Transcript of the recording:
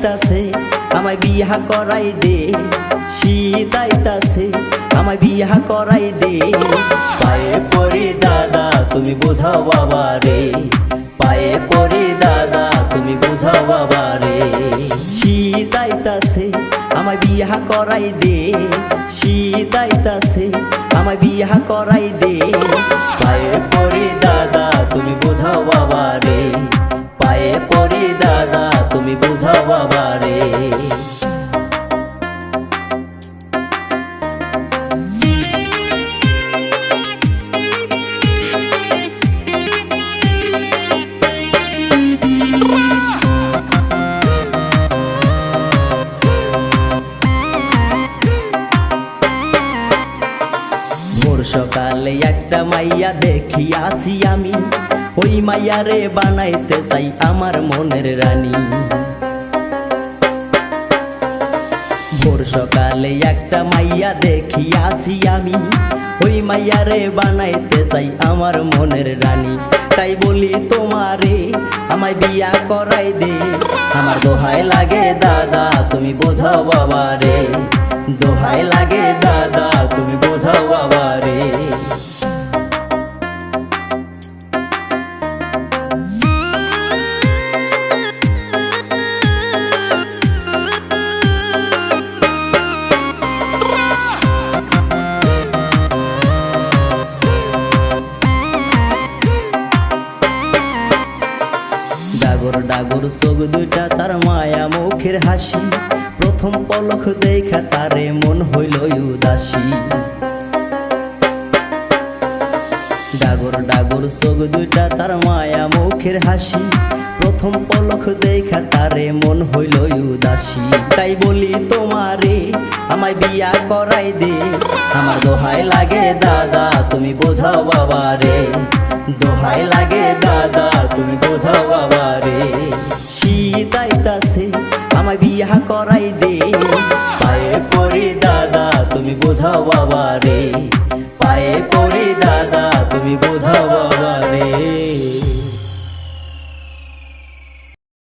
আইতাছে আমায় বিয়া করাই দে, শীত আইতাছে আমায় বিয়া করাই দে। পায়ে পড়ি দাদা তুমি বোঝাও বাবারে, পায়ে পড়ি দাদা তুমি বোঝাও বাবারে। শীত আইতাছে আমায় বিয়া করাই দে, শীত আইতাছে আমায় বিয়া করাই দে। পায়ে পড়ি দাদা তুমি বোঝাও বাবারে, পায়ে পড়ি দাদা তুমি বোঝাও বাবারে। ভোর সকালে একটা মাইয়া দেখিয়াছি আমি, ওই মাইয়ারে বানাইতে চাই আমার মনের রানী। ভোর সকালে একটা মাইয়া দেখিয়াছি আমি, ওই মাইয়ারে বানাইতে চাই আমার মনের রানী। তাই বলি তোমারে আমায় বিয়া করাই দে, আমার দোহাই লাগে দাদা তুমি বোঝাও বাবারে, দোহাই লাগে দাদা তুমি বোঝাও বাবারে। ডাগর ডাগর চোখ দুইটা তার মায়া মুখের হাসি, প্রথম পলক দেখা তারে মন হইল উদাসী। ডাগর ডাগর চোখ দুইটা তার মায়া মুখের হাসি, প্রথম পলক দেখা তারে মন হইল উদাসী। তাই বলি তোমারে আমায় বিয়া করাই দে, আমার দোহাই লাগে দাদা তুমি বোঝাও বাবারে, দোহাই লাগে দাদা তুমি বোঝাও বাবারে। শীত আইতাছে আমায় বিয়া করাই দে, পায়ে পড়ি দাদা তুমি বোঝাও বাবারে, পায়ে পড়ি দাদা তুমি বোঝাও বাবারে।